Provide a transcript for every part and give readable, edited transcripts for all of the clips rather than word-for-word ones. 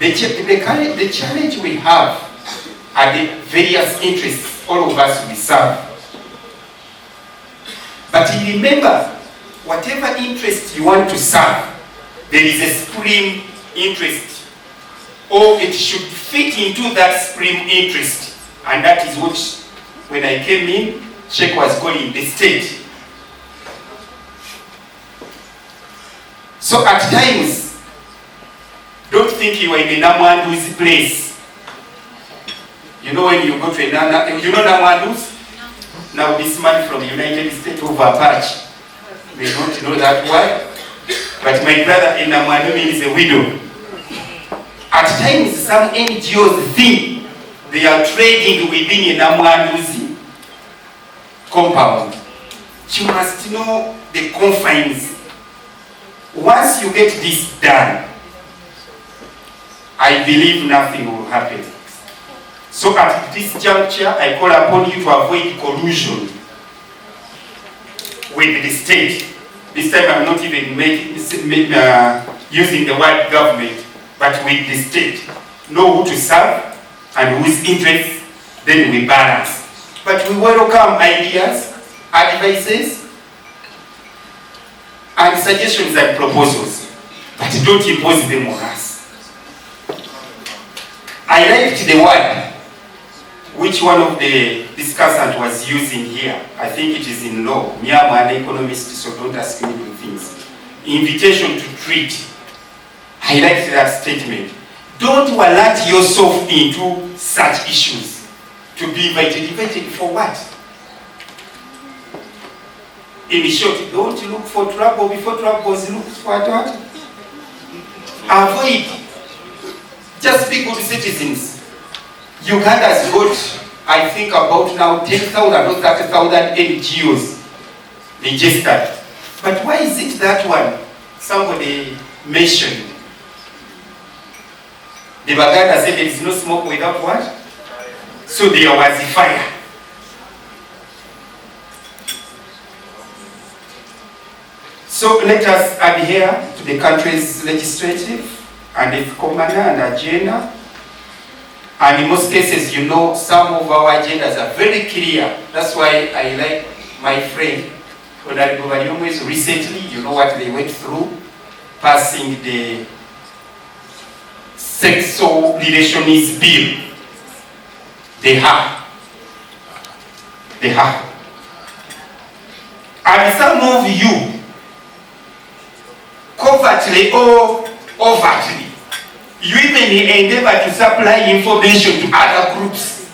The challenge we have are the various interests all of us will serve. But remember, whatever interest you want to serve, there is a supreme interest, or it should fit into that supreme interest. And that is what, when I came in, Sheikh was calling the state. So at times, don't think you are in a Namwandu's place. You know when you go to a you know Namwandu's? Now this man from the United States of Apache may not know that word, but my brother in Namwandu means a widow. At times, some NGOs think they are trading within a Namwandu's compound. You must know the confines. Once you get this done, I believe nothing will happen. So at this juncture, I call upon you to avoid collusion with the state. This time I'm not even using the word government, but with the state. Know who to serve and whose interests, then we balance. But we welcome ideas, advices, and suggestions and proposals, but don't impose them on us. I liked the word which one of the discussants was using here. I think it is in law. Me, I'm an economist, so don't ask me new things. Invitation to treat. I liked that statement. Don't alert yourself into such issues. To be invited. Invited for what? In short, don't look for trouble before trouble is looked for what? Avoid. Just be good citizens. Uganda has got, I think, about now 10,000 or 30,000 NGOs registered. But why is it that one? Somebody mentioned. The Baganda said there is no smoke without what? So there was a fire. So let us adhere to the country's legislative and ethical manner and agenda. And in most cases, you know, some of our agendas are very clear. That's why I like my friend, recently, you know what they went through, passing the sexual relations bill. They have. And some of you, covertly or overtly, you even endeavor to supply information to other groups.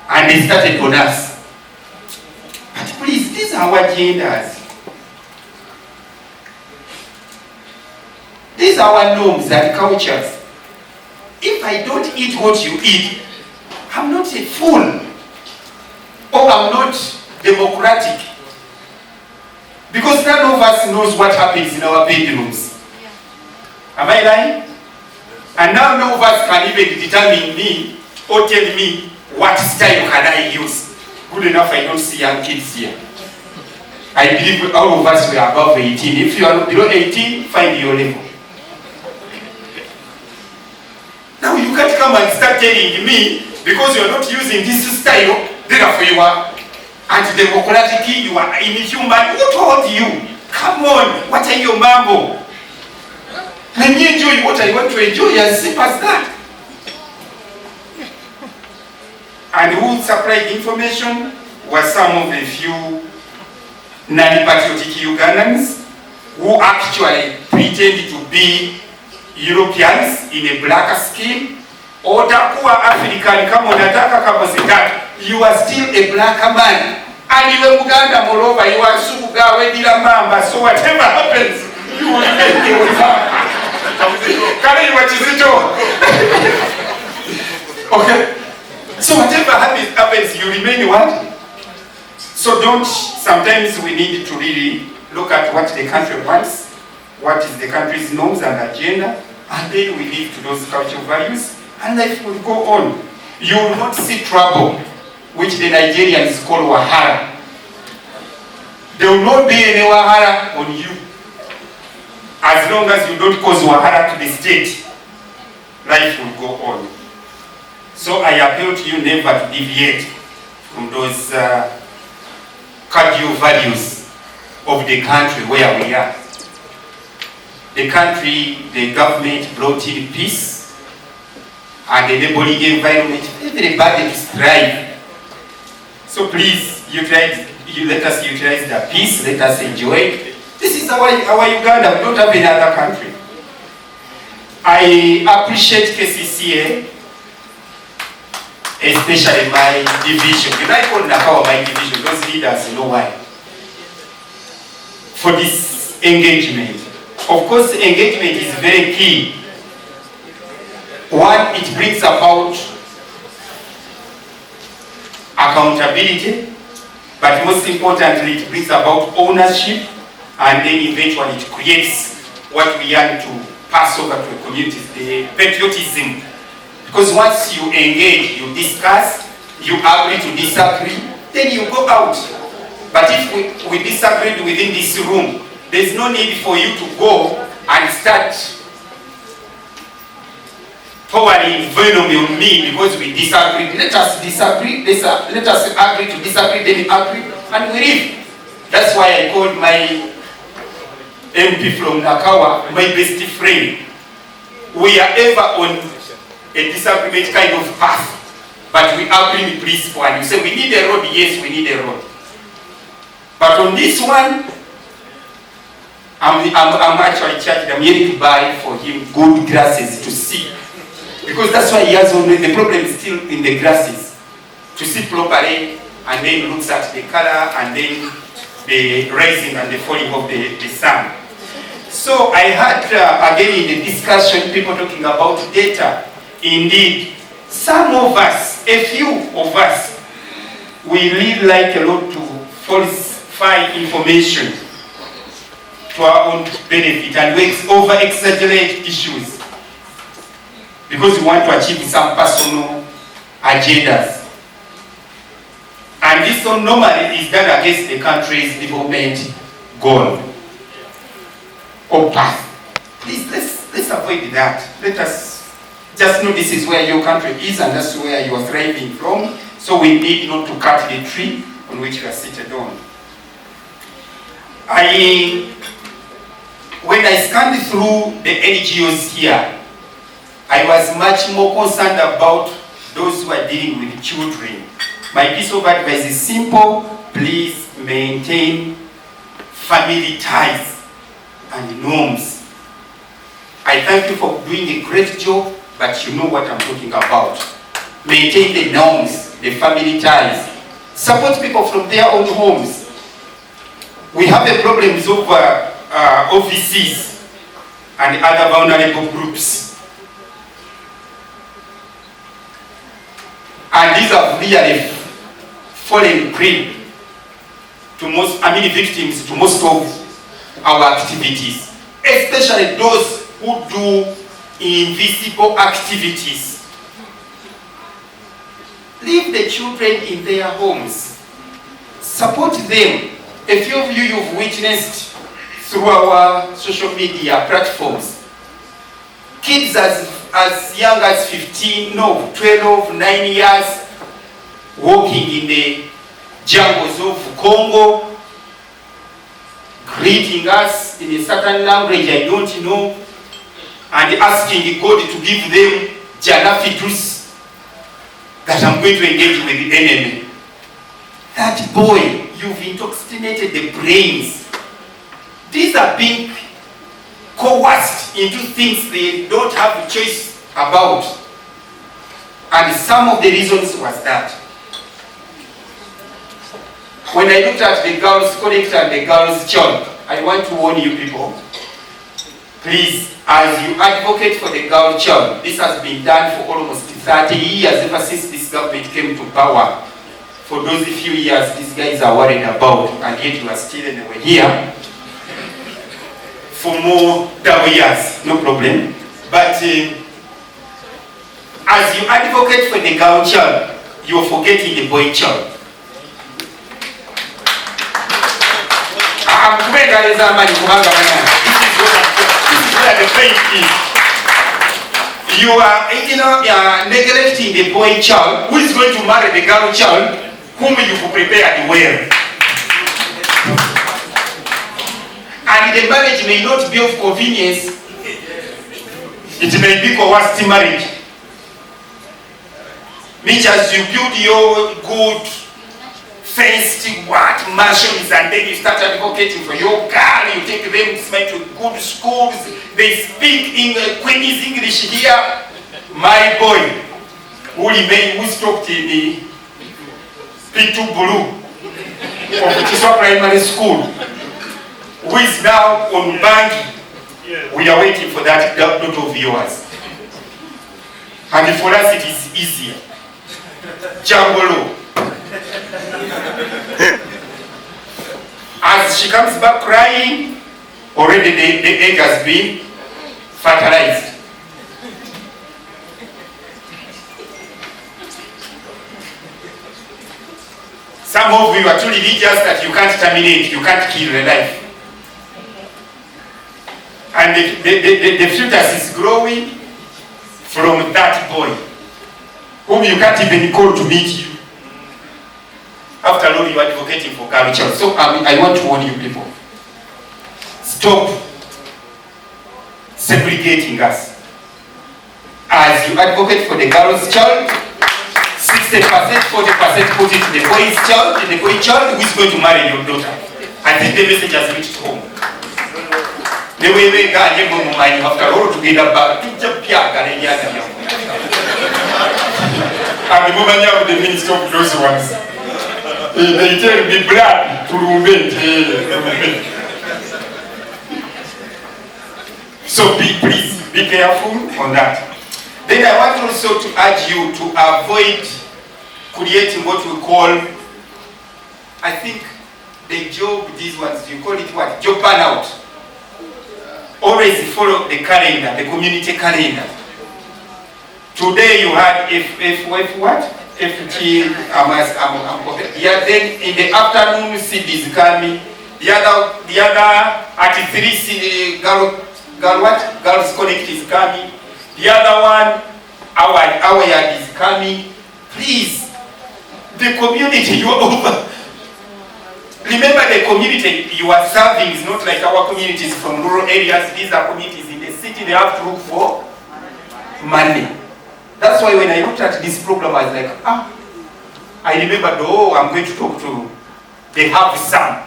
And they started on us. But please, these are our agendas. These are our norms and cultures. If I don't eat what you eat, I'm not a fool. Or I'm not democratic. Because none of us knows what happens in our bedrooms. Am I lying? And now none of us can even determine me or tell me what style can I use. Good enough, I don't see young kids here. I believe all of us were above 18. If you are below 18, find your level. Now you can't come and start telling me, because you are not using this style, therefore you are anti-democratic, you are inhuman. Who told you? Come on, what are your mambo? Let me enjoy what I want to enjoy, as simple as that. And who supplied information was some of the few non-patriotic Ugandans who actually pretended to be Europeans in a black skin. Or takuwa African, kama unataka kama sitaki, you are still a black man. And you are Uganda, moreover, you are Suga, Wedila Mamba, so whatever happens, you will get it with her. Can you watch it? Okay? So whatever happens, you remain what? So don't, sometimes we need to really look at what the country wants, what is the country's norms and agenda, and then we live to those cultural values, and life will go on. You will not see trouble, which the Nigerians call Wahara. There will not be any Wahara on you, as long as you don't cause Wahara to the state. life will go on. So I appeal to you never to deviate from those cardinal values of the country where we are. The country, the government brought in peace and enabling environment for everybody to strive. So please, let us utilize the peace, let us enjoy it. This is our Uganda, we don't have any other country. I appreciate KCCA, especially my division. You know, I call Nakawa my division, those leaders know why. For this engagement. Of course, engagement is very key. One, it brings about accountability, but most importantly, it brings about ownership, and then eventually it creates what we yearn to pass over to the community, the patriotism. Because once you engage, you discuss, you agree to disagree, then you go out. But if we disagreed within this room, there's no need for you to go and start pouring venom on me because we disagreed. Let us disagree, let us agree to disagree, then agree, and we leave. That's why I called my MP from Nakawa my best friend. We are ever on a disagreement kind of path, but we agree in principle, and you say we need a road, yes, we need a road. But on this one, I'm actually charged, I'm here to buy for him good grasses to see. Because that's why he has only, the problem is still in the grasses. To see properly, and then looks at the color, and then the rising and the falling of the sun. So I had, again in the discussion, people talking about data. Indeed, some of us, a few of us, we really like a lot to falsify information to our own benefit, and we over-exaggerate issues because we want to achieve some personal agendas. And this normally is done against the country's development goal or path. Please, let's avoid that. Let us just know this is where your country is and that's where you are thriving from. So we need not to cut the tree on which you are seated on. When I scanned through the NGOs here, I was much more concerned about those who are dealing with children. My piece of advice is simple: please maintain family ties and norms. I thank you for doing a great job, but you know what I'm talking about. Maintain the norms, the family ties. Support people from their own homes. We have the problems of OVCs and other vulnerable groups. And these have really fallen prey to victims to most of our activities, especially those who do invisible activities. Leave the children in their homes. Support them. A few of you've witnessed through our social media platforms. Kids as young as 12, 9 years, walking in the jungles of Congo, greeting us in a certain language I don't know, and asking God to give them Janafitus, that I'm going to engage with the enemy. That boy, you've intoxicated the brains. These are being coerced into things they don't have a choice about. And some of the reasons was that. When I looked at the girls' collect and the girls' child, I want to warn you people, please, as you advocate for the girl child, this has been done for almost 30 years, ever since this government came to power. For those few years these guys are worried about, and yet you are still anyway here. For more double years, no problem. But as you advocate for the girl child, you are forgetting the boy child. This is where the faith is. You are, neglecting the boy child who is going to marry the girl child whom you prepared well. And the marriage may not be of convenience. It may be coerced marriage. Which as you build your good fenced mansions and then you start advocating for your girl, you take them to good schools, they speak in Queen's English here. My boy, who stopped in the P2 Blue of Chiswa Primary School, who is now on bank. We are waiting for that lot of viewers. And for us it is easier. Jambolo. As she comes back crying, already the egg has been fertilized. Some of you are too religious that you can't terminate, you can't kill the life. And the fetus is growing from that boy, whom you can't even call to meet you. After all, you are advocating for culture. So I want to warn you people. Stop segregating us. As you advocate for the girl's child, 60%, 40% put it to the boy's child, the boy child who is going to marry your daughter. I think the message has reached home. The way we got you after all together back to Japan and the woman of the minister of those ones. They tell me blood to Norbet. So please be careful on that. Then I want also to urge you to avoid creating what we call, I think the job, these ones, you call it what? Job burnout. Always follow the calendar, the community calendar. Today you had FT, yeah, then in the afternoon seed is coming. The other at 3 girls connect is coming. The other one, our yard is coming. Please, the community you are over. Remember the community you are serving is not like our communities from rural areas. These are communities in the city, they have to look for money. That's why when I looked at this program, I was like, I remembered, I'm going to talk to they have some,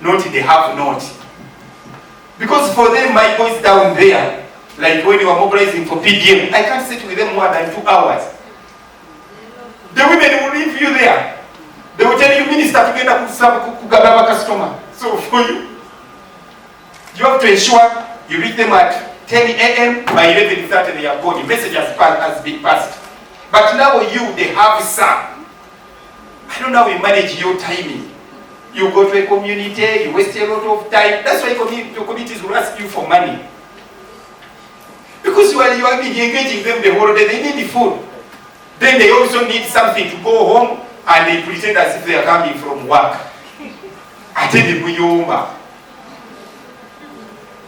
not they have not. Because for them, my boys down there, like when you are mobilizing for PDM, I can't sit with them more than 2 hours. The women will leave you there. They will tell you, minister, together kugaba customer. So for you, you have to ensure you reach them at 10 a.m. by 11:30 they are gone. The message has been passed. But now they have some. I don't know how you manage your timing. You go to a community, you waste a lot of time. That's why your communities will ask you for money. Because you have been engaging them the whole day, they need the food. Then they also need something to go home. And they pretend as if they are coming from work.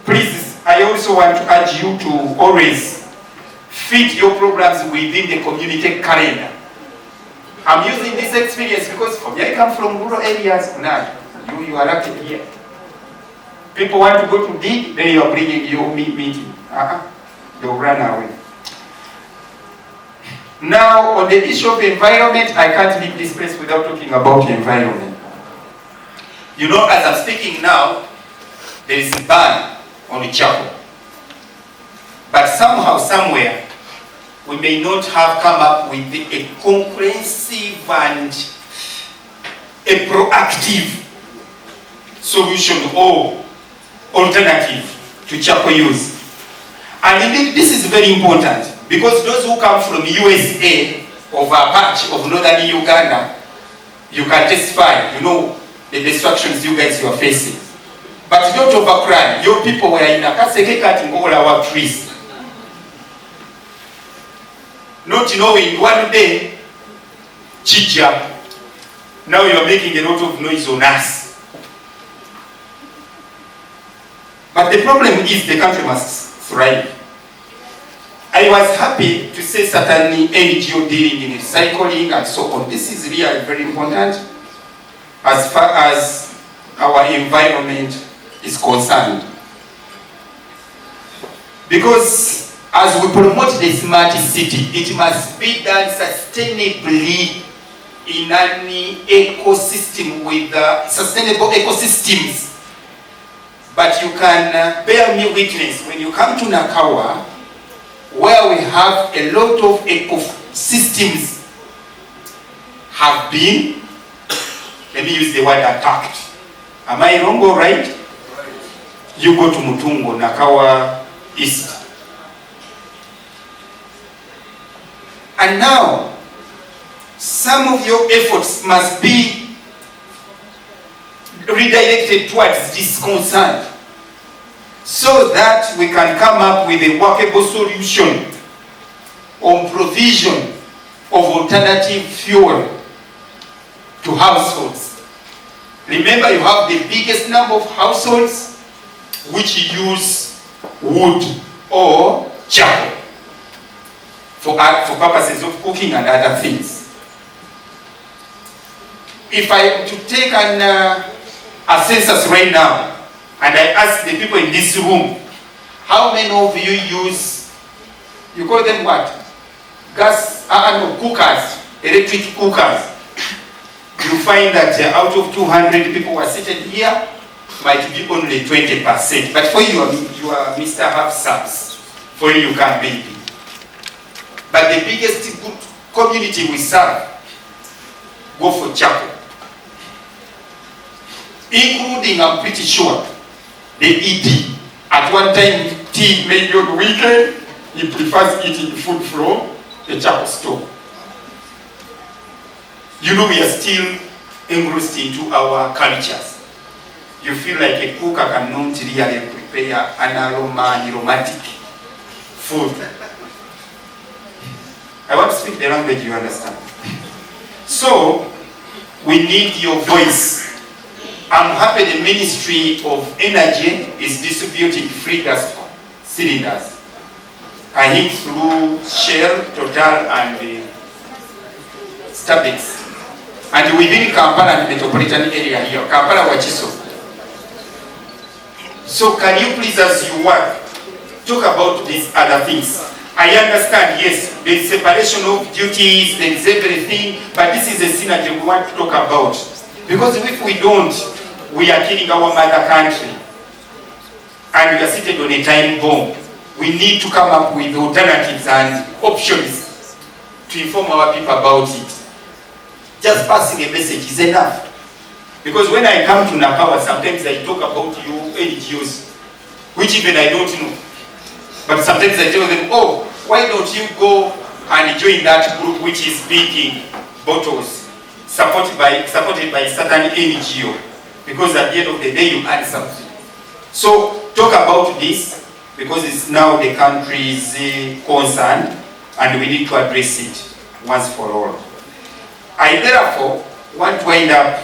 Please, I also want to urge you to always fit your programs within the community calendar. I'm using this experience because for me, I come from rural areas. Now, you are lucky here. People want to go to dig, then you are bringing your meeting. They'll run away. Now, on the issue of environment, I can't leave this place without talking about the environment. You know, as I'm speaking now, there is a ban on the charcoal. But somehow, somewhere, we may not have come up with a comprehensive and a proactive solution or alternative to charcoal use. And indeed, this is very important. Because those who come from USA, of a patch of northern Uganda, you can testify, you know, the destructions you guys are facing. But don't overcry. Your people were in a KCCA cutting all our trees. Not knowing one day, Chija, now you are making a lot of noise on us. But the problem is the country must thrive. I was happy to say certainly NGO dealing in recycling and so on. This is really very important as far as our environment is concerned. Because as we promote the smart city, it must be done sustainably in an ecosystem with sustainable ecosystems. But you can bear me witness, when you come to Nakawa, where we have a lot of ecosystems have been, let me use the word attacked. Am I wrong or right? You go to Mutungo, Nakawa East. And now, some of your efforts must be redirected towards this concern, so that we can come up with a workable solution on provision of alternative fuel to households. Remember, you have the biggest number of households which use wood or charcoal for purposes of cooking and other things. If I am to take a census right now, and I ask the people in this room, how many of you use, you call them what? Gas, cookers, electric cookers. You find that out of 200 people who are seated here, might be only 20%. But for you are Mr. Half-Subs. For you can be. But the biggest community we serve go for charcoal. Including, I'm pretty sure, the ED. At one time, tea maybe on the weekend, he prefers eating the food from the charcoal stove. You know, we are still engrossed into our cultures. You feel like a cooker cannot really prepare an aromatic food. I want to speak the language you understand. So, we need your voice. I'm happy the Ministry of Energy is distributing free gas cylinders. I think through Shell, Total, and Starbucks. And within Kampala and metropolitan area here, Kampala, Wachiso. So can you please, as you work, talk about these other things? I understand, yes, there is separation of duties, there is everything, but this is a synergy we want to talk about. Because if we don't, we are killing our mother country. And we are seated on a time bomb. We need to come up with alternatives and options to inform our people about it. Just passing a message is enough. Because when I come to Nakawa, sometimes I talk about you NGOs, which even I don't know. But sometimes I tell them, oh, why don't you go and join that group which is making bottles supported by a certain NGO? Because at the end of the day, you earn something. So talk about this, because it's now the country's concern, and we need to address it once for all. I therefore want to wind up